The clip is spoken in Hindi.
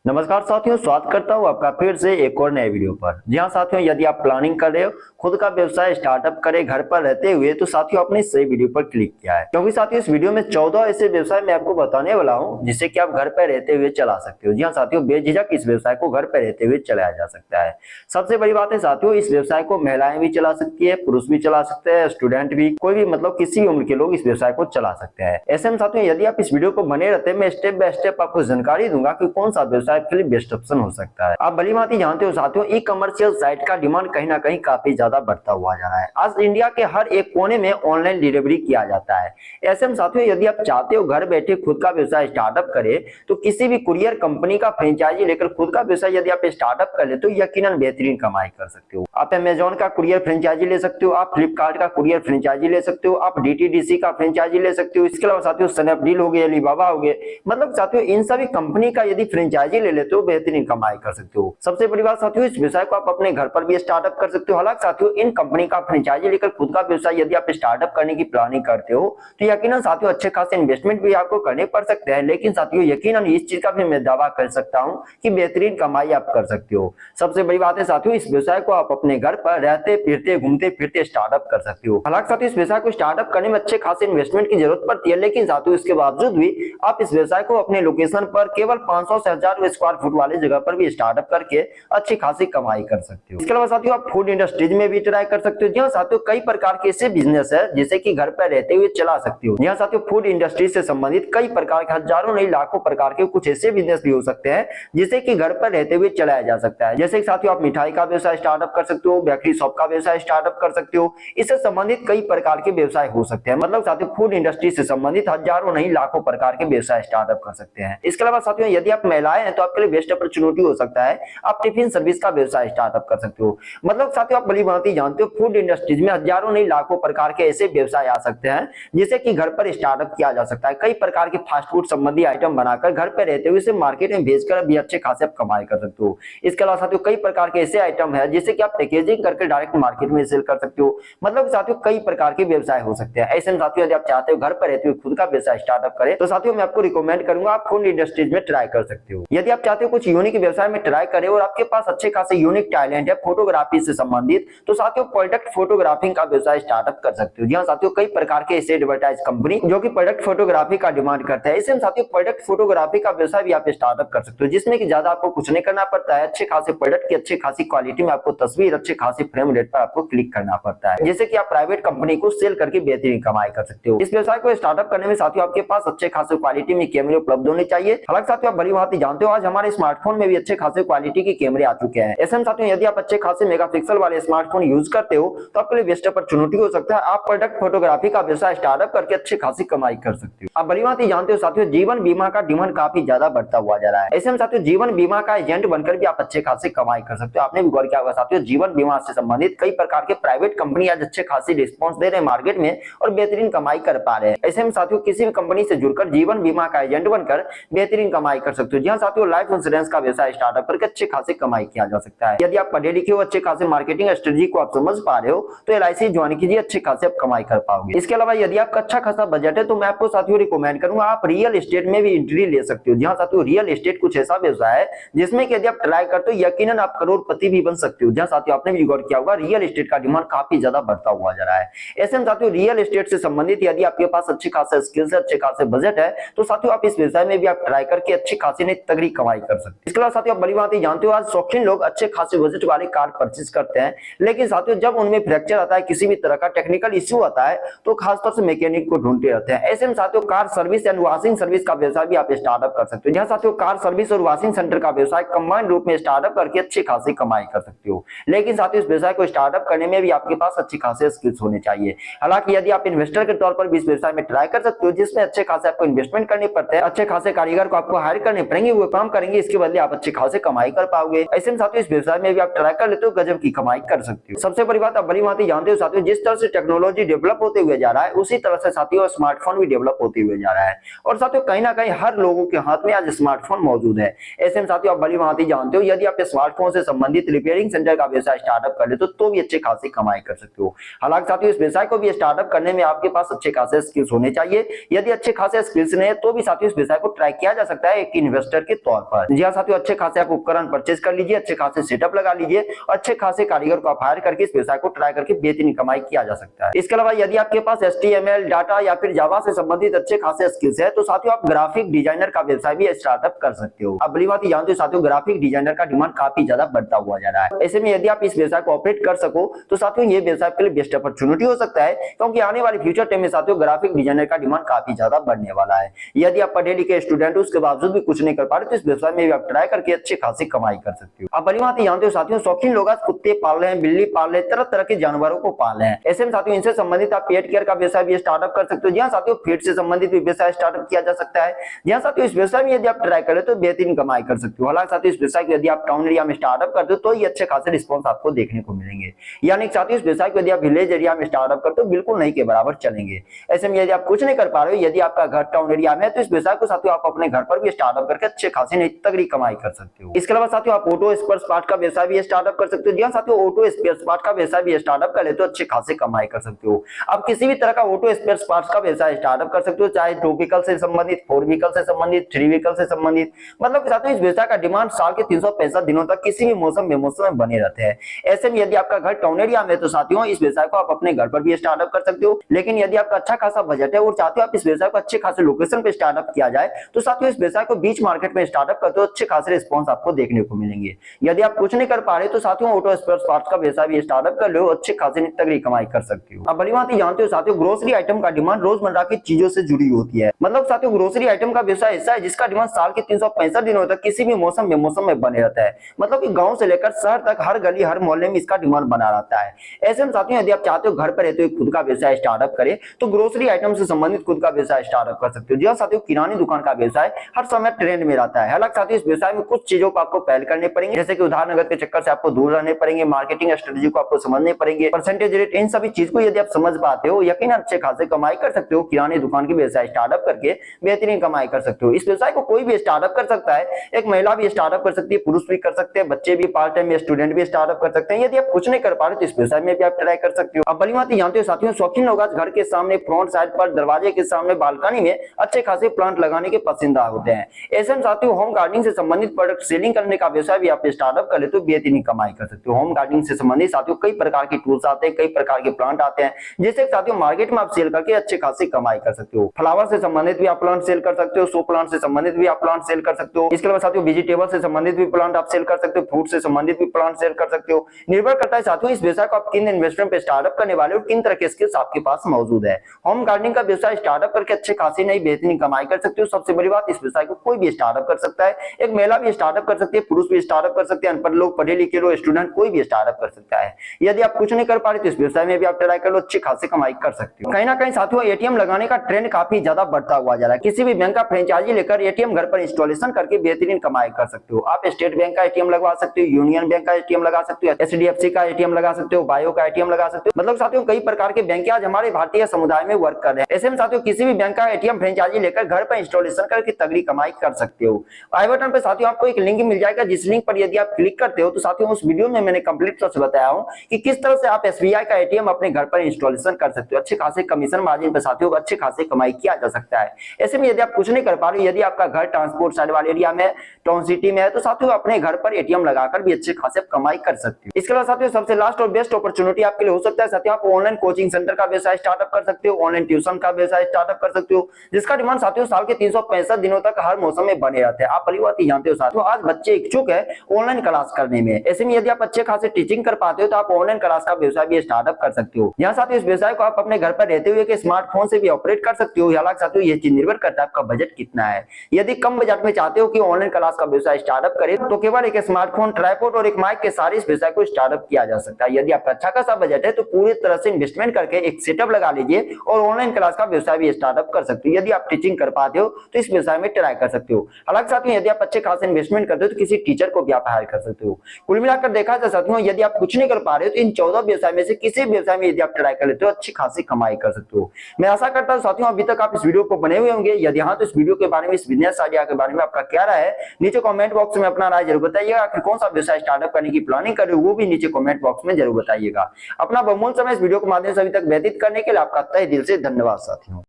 नमस्कार साथियों, स्वागत करता हूं आपका फिर से एक और नए वीडियो पर। जी हां साथियों, यदि आप प्लानिंग कर रहे हो खुद का व्यवसाय स्टार्टअप करें घर पर रहते हुए, तो साथियों आपने सही वीडियो पर क्लिक किया है, क्योंकि साथियों इस वीडियो में 14 ऐसे व्यवसाय मैं आपको बताने वाला हूं जिससे कि आप घर पर रहते हुए चला सकते हो। जी हां साथियों, बेझिझक इस व्यवसाय को घर पर रहते हुए चलाया जा सकता है। सबसे बड़ी बात है साथियों, इस व्यवसाय को महिलाएं भी चला सकती है, पुरुष भी चला सकते हैं, स्टूडेंट भी, कोई भी मतलब किसी भी उम्र के लोग इस व्यवसाय को चला सकते हैं। ऐसे में साथियों यदि आप इस वीडियो को बने रहते हैं, मैं स्टेप बाय स्टेप आपको जानकारी दूंगा कि कौन सा व्यवसाय के लिए बेस्ट ऑप्शन हो सकता है। आप भली भांति जानते हो साथियों, ई कमर्शियल साइट का डिमांड कहीं ना कहीं काफी ज्यादा बढ़ता हुआ जा रहा है। आज इंडिया के हर एक कोने में ऑनलाइन डिलीवरी किया जाता है। ऐसे में साथियों यदि आप चाहते हो घर बैठे खुद का व्यवसाय स्टार्टअप करें, तो किसी भी कुरियर कंपनी का फ्रेंचाइजी लेकर खुद का व्यवसाय यदि आप स्टार्टअप कर ले तो यकीनन बेहतरीन कमाई कर सकते हो। आप अमेजोन का कुरियर फ्रेंचाइजी ले सकते हो, आप फ्लिपकार्ट का कुरियर फ्रेंचाइजी ले सकते हो, आप डीटीडीसी का फ्रेंचाइजी ले सकते हो। इसके अलावा साथियों स्नैपडील हो गए, अलीबाबा हो गए, मतलब साथियों इन सभी कंपनी का यदि फ्रेंचाइजी ले लेते हो बेहतरीन कमाई कर सकते हो। सबसे बड़ी बात साथियों, इस व्यवसाय को आप अपने घर पर भी स्टार्टअप कर सकते हो। हालांकि साथियों इन कंपनी का फ्रेंचाइजी लेकर खुद का व्यवसाय यदि आप स्टार्टअप करने की प्लानिंग करते हो तो यकीनन साथियों अच्छे खासे इन्वेस्टमेंट भी आपको करने पड़ सकते हैं, लेकिन साथियों यकीनन इस चीज का भी मैं दावा कर सकता हूं कि बेहतरीन कमाई आप कर सकते हो। सबसे बड़ी बात है साथियों, इस व्यवसाय को आप अपने घर पर रहते फिरते घूमते फिरते स्टार्टअप कर सकते हो। हालांकि साथियों इस व्यवसाय को स्टार्टअप करने में अच्छे खासे इन्वेस्टमेंट की जरूरत पड़ती है, लेकिन साथियों इसके बावजूद भी आप इस व्यवसाय को अपने लोकेशन पर केवल 500 से 1000 स्क्वायर फुट वाले जगह पर भी स्टार्टअप करके अच्छी खासी कमाई कर सकते हो। इसके अलावा साथियों आप फूड इंडस्ट्रीज में भी ट्राई कर सकते हो। जी हाँ साथियों, कई प्रकार के ऐसे बिजनेस है जिसे कि घर पर रहते हुए चला सकते हो। जी हाँ साथियों, फूड इंडस्ट्री से संबंधित कई प्रकार के हजारों नहीं लाखों प्रकार के कुछ ऐसे बिजनेस भी हो सकते हैं जिसे कि घर पर रहते हुए चलाया जा सकता है। जैसे साथियों आप मिठाई का व्यवसाय स्टार्टअप कर सकते हो, बेकरी शॉप का व्यवसाय स्टार्टअप कर सकते हो। इससे संबंधित कई प्रकार के व्यवसाय हो सकते हैं। मतलब साथियों फूड इंडस्ट्री से संबंधित हजारों नहीं लाखों प्रकार के व्यवसाय स्टार्टअप कर सकते हैं। इसके अलावा साथियों यदि आप महिलाएं हैं तो आपके लिए बेस्ट अपॉर्चुनिटी हो सकता है, आप टिफिन सर्विस का व्यवसाय स्टार्टअप कर सकते हो। मतलब साथियों आप भली भांति जानते हो फूड इंडस्ट्रीज में हजारों नहीं लाखों प्रकार के ऐसे व्यवसाय आ सकते हैं जिसे कि घर पर स्टार्टअप किया जा सकता है। कई प्रकार के फास्ट फूड संबंधी आइटम बनाकर घर पर रहते हुए इसे मार्केट में भेजकर भी अच्छे खासे आप कमाई कर सकते हो। इसके अलावा साथियों कई प्रकार के ऐसे आइटम है जिसे कि आप पैकेजिंग करके डायरेक्ट मार्केट में सेल कर सकते हो। मतलब साथियों कई प्रकार के व्यवसाय हो सकते हैं। ऐसे में साथियों यदि आप चाहते हो घर पर रहते हुए खुद का व्यवसाय स्टार्टअप करें तो साथियों मैं आपको रिकमेंड करूंगा आप फूड इंडस्ट्रीज में ट्राई कर सकते हो। यदि आप चाहते हो कुछ यूनिक व्यवसाय में ट्राई करें और आपके पास अच्छे खासे यूनिक टैलेंट है फोटोग्राफी से संबंधित, तो साथियों प्रोडक्ट फोटोग्राफी का व्यवसाय स्टार्टअप कर सकते हो। जी हाँ साथियों, कई प्रकार के ऐसे एडवर्टाइज कंपनी जो कि प्रोडक्ट फोटोग्राफी का डिमांड करते हैं। इसमें साथियों प्रोडक्ट फोटोग्राफी का व्यवसाय भी आप स्टार्टअप कर सकते हो, जिसमें कि ज्यादा आपको कुछ नहीं करना पड़ता है। अच्छे खासे प्रोडक्ट की अच्छी खासी क्वालिटी में आपको तस्वीर अच्छे खासे फ्रेम रेट पर आपको क्लिक करना पड़ता है, जैसे कि आप प्राइवेट कंपनी को सेल करके बेहतरीन कमाई कर सकते हो। इस व्यवसाय को स्टार्टअप करने में साथियों आपके पास अच्छे खासे क्वालिटी में कैमरे उपलब्ध होने चाहिए। हालांकि साथियों आप भली भांति जानते हो आज हमारे स्मार्टफोन में भी अच्छे खासे क्वालिटी के कैमरे आ चुके हैं। ऐसे में साथियों यदि आप अच्छे खासे मेगापिक्सल वाले स्मार्टफोन यूज करते हो तो आपके लिए बेस्ट अपॉर्चुनिटी हो सकता है, आप प्रोडक्ट फोटोग्राफी का व्यवसाय स्टार्टअप करके अच्छी खासी कमाई कर सकते हो। आप भली भांति जानते हो साथियों जीवन बीमा का डिमांड काफी ज्यादा बढ़ता हुआ जा रहा है। ऐसे में साथियों जीवन बीमा का एजेंट बनकर भी आप अच्छे खासे कमाई कर सकते हो। आपने भी गौर किया होगा साथियों, जीवन बीमा से संबंधित कई प्रकार के प्राइवेट कंपनी आज अच्छे खासी रिस्पॉन्स दे रहे हैं मार्केट में और बेहतरीन कमाई कर पा रहे हैं। ऐसे में साथियों किसी भी कंपनी से जुड़कर जीवन बीमा का एजेंट बनकर बेहतरीन कमाई कर सकते हो। जी हाँ साथियों, लाइफ इंश्योरेंस का व्यवसाय स्टार्टअप करके अच्छे खासे कमाई किया जा सकता है। यदि आप पढ़े लिखे हो, अच्छे खासे मार्केटिंग स्ट्रेटजी को आप समझ पा रहे हो तो LIC ज्वाइन कीजिए, अच्छे खासे आप कमाई कर पाओगे। इसके अलावा यदि आपका अच्छा खासा बजट है तो मैं आपको साथियों रिकमेंड करूंगा आप रियल एस्टेट में भी एंट्री ले सकते हो। जी हाँ साथियों, रियल एस्टेट कुछ ऐसा व्यवसाय है जिसमें कि यदि आप ट्राई करते हो यकीनन आप करोड़पति भी बन सकते हो। जी हाँ साथियों, आपने भी गौर किया होगा रियल एस्टेट का डिमांड काफी ज्यादा बढ़ता हुआ जा रहा है। ऐसे में साथियों रियल एस्टेट से संबंधित यदि आपके पास अच्छे खासे स्किल्स है, अच्छे खासे बजट है, तो साथियों आप इस व्यवसाय में भी आप ट्राई करके अच्छी खासी नहीं तगड़ी कमाई कर सकते हो। इसके अलावा साथियों आप बड़ी बात जानते हो आज शौकीन लोग अच्छे खासे बजट वाले कार परचेज करते हैं, लेकिन साथियों जब उनमें फ्रैक्चर आता है, किसी भी तरह का टेक्निकल इश्यू आता है तो खासतौर से मैकेनिक को ढूंढते रहते हैं। ऐसे में साथियों car service and washing service का व्यवसाय भी आप स्टार्टअप कर सकते हो। जहां साथियों कार सर्विस और वॉशिंग सेंटर का व्यवसाय कंबाइंड रूप में स्टार्टअप करके अच्छी खासी कमाई कर सकते हो। लेकिन साथियों इस व्यवसाय को स्टार्टअप करने में भी आपके पास अच्छी खासे स्किल्स होने चाहिए। हालांकि यदि आप इन्वेस्टर के तौर पर भी इस व्यवसाय में ट्राई कर सकते हो, जिसमें अच्छे खासे आपको इन्वेस्टमेंट करने पड़ते हैं, अच्छे खासे कारीगर को आपको हायर करने पड़ेंगे, वो काम करेंगे, इसके बदले आप अच्छे खासे कमाई कर पाओगे। ऐसे में साथियों इस व्यवसाय में भी आप ट्राई कर लेते हो, गजब की कमाई कर सकते हो। सबसे बड़ी बात आप भली भांति जानते हो साथियों, जिस तरह से टेक्नोलॉजी डेवलप होते हुए जा रहा है उसी तरह से साथियों स्मार्टफोन भी डेवलप होते हुए जा रहा है और साथियों कहीं ना कहीं हर लोगों के हाथ में आज स्मार्टफोन मौजूद है। ऐसे में साथियों आप भली भांति जानते हो यदि आप स्मार्टफोन से संबंधित रिपेयरिंग सेंटर का व्यवसाय स्टार्टअप कर लेते हो तो भी अच्छे खासी कमाई कर सकते हो। हालांकि साथियों इस व्यवसाय को भी स्टार्टअप करने में आपके पास अच्छे खासे स्किल्स होने चाहिए। यदि अच्छे खासे स्किल्स नहीं है तो भी साथियों इस व्यवसाय को ट्राई किया जा सकता है एक इन्वेस्टर के तौर तौर पर। जी हाँ साथियों, अच्छे खासे आप उपकरण परचेज कर लीजिए, अच्छे खासे सेटअप लगा लीजिए और अच्छे खासे कारीगर को आप हायर करके इस व्यवसाय को ट्राई करके बेहतरीन कमाई किया जा सकता है। इसके अलावा यदि आपके पास HTML डाटा या फिर जावा से संबंधित अच्छे खासे स्किल्स है तो साथियों आप ग्राफिक डिजाइनर का व्यवसाय भी स्टार्टअप कर सकते हो। अब बड़ी बात जानते हो साथियों, ग्राफिक डिजाइनर का डिमांड काफी ज्यादा बढ़ता हुआ जा रहा है। ऐसे में यदि आप इस व्यवसाय को ऑपरेट कर सको तो साथियों ये व्यवसाय के लिए बेस्ट अपॉर्चुनिटी हो सकता है, क्योंकि आने वाले फ्यूचर टाइम में साथियों ग्राफिक डिजाइनर का डिमांड काफी ज्यादा बढ़ने वाला है। यदि आप पढ़े लिखे स्टूडेंट हो उसके बावजूद भी कुछ नहीं कर पा रहे तो इस व्यवसाय में भी आप ट्राई करके अच्छी खासी कमाई कर सकते हो। अब बड़ी बात जानते हो साथियों, शौकीन लोग आज कुत्ते पाल रहे हैं, बिल्ली पाल रहे हैं, तरह तरह के जानवरों को पाल रहे हैं। ऐसे में साथियों इनसे संबंधित आप पेट केयर का व्यवसाय भी स्टार्टअप कर सकते हो। जी हाँ साथियों, फीड से संबंधित भी व्यवसाय स्टार्टअप किया जा सकता है। जी हाँ साथियों, इस व्यवसाय में यदि आप ट्राई करें तो बेहतरीन कमाई कर सकते हो। हालांकि साथियों इस व्यवसाय को यदि आप टाउन एरिया में स्टार्टअप करते हो तो ये अच्छे खासे रिस्पॉन्स आपको देखने को मिलेंगे। यानी साथियों इस व्यवसाय को यदि आप विलेज एरिया में स्टार्टअप करते हो बिल्कुल नहीं के बराबर चलेंगे। ऐसे में यदि आप कुछ नहीं कर पा रहे हो, यदि आपका घर टाउन एरिया में है तो इस व्यवसाय को साथियों आप अपने घर पर भी स्टार्टअप करके अच्छे खासे नहीं तगड़ी कमाई कर सकते हो। इसके अलावा साथियों आप ऑटो स्पेयर पार्ट का व्यवसाय भी स्टार्टअप कर सकते हो। जी हाँ साथियों, ऑटो स्पेयर पार्ट का व्यवसाय भी स्टार्टअप कर ले तो अच्छे खासे कमाई कर सकते हो। आप किसी भी तरह का ऑटो स्पेयर पार्ट्स का व्यवसाय स्टार्टअप कर सकते हो, चाहे 2 व्हीकल से संबंधित, 4 व्हीकल से संबंधित, 3 व्हीकल से संबंधित। मतलब साथियों इस व्यवसाय का डिमांड साल के 365 दिनों तक किसी भी मौसम में बने रहते हैं। ऐसे में यदि आपका घर टाउन एरिया में तो साथियों इस व्यवसाय को आप अपने घर पर भी स्टार्टअप कर सकते हो। लेकिन यदि आपका अच्छा खासा बजट है और चाहते हो आप इस व्यवसाय को अच्छे खासे लोकेशन पे स्टार्टअप किया जाए तो साथियों इस व्यवसाय को बीच मार्केट में स्टार्टअप करते हो अच्छे खासे रिस्पॉन्स आपको देखने को मिलेंगे। यदि आप कुछ नहीं कर पा रहे तो साथियों ऑटो स्पेयर पार्ट्स का व्यवसाय भी स्टार्टअप कर लो, अच्छे खासे तगड़ी कमाई कर सकते हो। अब बड़ी बात जानते हो साथियों, ग्रोसरी आइटम का डिमांड रोजमर्रा की चीजों से जुड़ी होती है। मतलब साथियों ग्रोसरी आइटम का व्यवसाय ऐसा है जिसका डिमांड साल के 365 दिनों तक किसी भी मौसम में बने रहता है। मतलब कि गांव से लेकर शहर तक हर गली हर मोहल्ले में इसका डिमांड बना रहता है। ऐसे में साथियों यदि आप चाहते हो घर पर रहते हुए खुद का व्यवसाय स्टार्टअप करें तो ग्रोसरी आइटम से संबंधित खुद का व्यवसाय स्टार्टअप कर सकते हो। जी हाँ साथियों, किरानी दुकान का व्यवसाय हर समय ट्रेंड में रहता है। हालांकि साथियों इस व्यवसाय में कुछ चीजों को आपको पहल करने पड़ेंगे, जैसे कि उधार नगद के चक्कर से आपको दूर रहने पड़ेंगे, मार्केटिंग स्ट्रेटेजी को आपको समझने पड़ेंगे, परसेंटेज रेट, इन सभी चीज को यदि आप समझ पाते हो यकीन अच्छे खासे कमाई कर सकते हो। किरानी दुकान की व्यवसाय स्टार्टअप करके बेहतरीन कमाई कर सकते हो। इस व्यवसाय को कोई भी स्टार्टअप कर सकता है, एक महिला भी स्टार्टअप कर सकती है, पुरुष भी कर सकते हैं, बच्चे भी, पार्ट टाइम स्टूडेंट भी स्टार्टअप कर सकते हैं। यदि आप कुछ नहीं कर पा रहे तो इस व्यवसाय में भी आप ट्राई कर सकते हो। अब बड़ी बात जानते हो साथियों, शौकीन लोग आज घर के सामने, फ्रंट साइड पर, दरवाजे के सामने, बालकनी में अच्छे खासे प्लांट लगाने के पसंदीदा होते हैं। ऐसे में साथियों होम गार्डनिंग से संबंधित प्रोडक्ट सेलिंग करने का व्यवसाय भी आप स्टार्टअप कर ले तो बेहतरीन कमाई कर सकते हो। होम गार्डनिंग से संबंधित साथियों कई प्रकार के टूल्स आते हैं, कई प्रकार के प्लांट आते हैं, जिससे साथियों मार्केट में आप सेल करके अच्छे खासी कमाई कर सकते हो। फ्लावर से संबंधित भी आप प्लांट सेल कर सकते हो, शो प्लांट से संबंधित भी आप प्लांट सेल कर सकते हो। इसके अलावा साथियों वेजिटेबल से संबंधित भी प्लांट आप सेल कर सकते हो, फ्रूट से संबंधित भी प्लांट सेल कर सकते हो। निर्भर करता है साथियों इस व्यवसाय को आप किन इन्वेस्टमेंट पे स्टार्टअप करने वाले हो, किन तरह के स्किल्स आपके पास मौजूद है। होम गार्डनिंग का व्यवसाय स्टार्टअप करके अच्छे खासी नई बेहतरीन कमाई कर सकते हो। सबसे बड़ी बात, इस व्यवसाय को कोई भी स्टार्टअप कर सकता है, एक महिला भी स्टार्टअप कर सकती है, पुरुष भी स्टार्टअप कर सकते हैं, अनपढ़ लोग, पढ़े लिखे लोग, स्टूडेंट, कोई भी स्टार्टअप कर सकता है। यदि आप कुछ नहीं कर पा रहे तो इस व्यवसाय में भी आप ट्राई कर लो, अच्छी खासी कमाई कर सकते हो। कहीं ना कहीं साथियों एटीएम लगाने का ट्रेंड काफी ज्यादा बढ़ता हुआ जा रहा है। किसी भी बैंक का फ्रेंचाइजी लेकर एटीएम घर पर इंस्टॉलेशन करके बेहतरीन कमाई कर सकते हो। आप स्टेट बैंक का एटीएम लगवा सकते हो, यूनियन बैंक का एटीएम लगा सकते हो, एचडीएफसी का एटीएम लगा सकते हो, बायो का एटीएम लगा सकते हो। मतलब साथियों कई प्रकार के बैंक आज हमारे भारतीय समुदाय में वर्क कर रहे हैं। ऐसे में साथियों किसी भी बैंक का एटीएम फ्रेंचाइजी लेकर घर पर इंस्टॉलेशन करके तगड़ी कमाई कर सकते हो। आई बटन पे साथियों आपको एक लिंक मिल जाएगा, जिस लिंक पर यदि आप क्लिक करते हो तो साथियों उस वीडियो में मैंने कंप्लीट तौर से बताया हूं कि किस तरह से आप एसबीआई का एटीएम अपने घर पर इंस्टॉलेशन कर सकते हो। अच्छे खासे कमीशन मार्जिन पे साथियों अच्छे खासे कमाई किया जा सकता है। ऐसे में यदि आप कुछ नहीं कर पा रहे, यदि आपका घर ट्रांसपोर्ट साइड वाले एरिया में, टाउन सिटी में है तो साथियों अपने घर पर एटीएम लगाकर भी अच्छे खासे कमाई कर सकते हो। इसके अलावा साथियों सबसे लास्ट और बेस्ट अपॉर्चुनिटी आपके लिए हो सकता है साथियों आप ऑनलाइन कोचिंग सेंटर का व्यवसाय स्टार्टअप कर सकते हो, ऑनलाइन ट्यूशन का व्यवसाय स्टार्टअप कर सकते हो, जिसका डिमांड साथियों साल के 365 दिनों तक हर मौसम में बने रहते हैं। आप पहली बात जानते हो साथियों आज बच्चे इच्छुक है ऑनलाइन क्लास करने में। ऐसे में यदि आप अच्छे खासे टीचिंग कर पाते हो तो आप ऑनलाइन क्लास का व्यवसाय भी स्टार्टअप कर सकते हो। यहाँ साथियों इस व्यवसाय को आप अपने घर पर रहते हुए के स्मार्टफोन से भी ऑपरेट कर सकते हो। हालांकि साथियों ये चीज निर्भर करता है आपका बजट कितना है। यदि कम बजट में चाहते हो कि ऑनलाइन क्लास का व्यवसाय स्टार्टअप करें तो केवल एक स्मार्टफोन, ट्राइपॉड और एक माइक के सारे इस व्यवसाय को स्टार्टअप किया जा सकता है। यदि आपका अच्छा खासा बजट है तो पूरी तरह से इन्वेस्टमेंट करके एक सेटअप लगा लीजिए और ऑनलाइन क्लास का व्यवसाय भी स्टार्टअप कर सकते हो। यदि आप टीचिंग कर पाते हो तो इस व्यवसाय में ट्राई कर सकते हो। हालांकि साथियों यदि आप अच्छे खासे इन्वेस्टमेंट करते हो तो किसी टीचर को भी आप हायर कर सकते हो। कुल मिलाकर देखा जाए साथियों यदि आप कुछ नहीं कर पा रहे हो तो इन 14 व्यवसाय में से किसी व्यवसाय में यदि आप ट्राई कर लेते हो अच्छी खासी कमाई कर सकते हो। मैं आशा करता हूं साथियों अभी तक आप इस वीडियो को बने हुए होंगे। यदि हाँ तो इस वीडियो के बारे में, इस बिजनेस आइडिया के बारे में आपका क्या राय है नीचे कमेंट बॉक्स में अपना राय जरूर बताइएगा। आखिर कौन सा व्यवसाय स्टार्टअप करने की प्लानिंग कर रहे हो वो भी नीचे कमेंट बॉक्स में जरूर बताइएगा। अपना बहुमूल्य समय इस वीडियो के माध्यम से अभी तक व्यतीत करने के लिए आपका तहे दिल से धन्यवाद साथियों।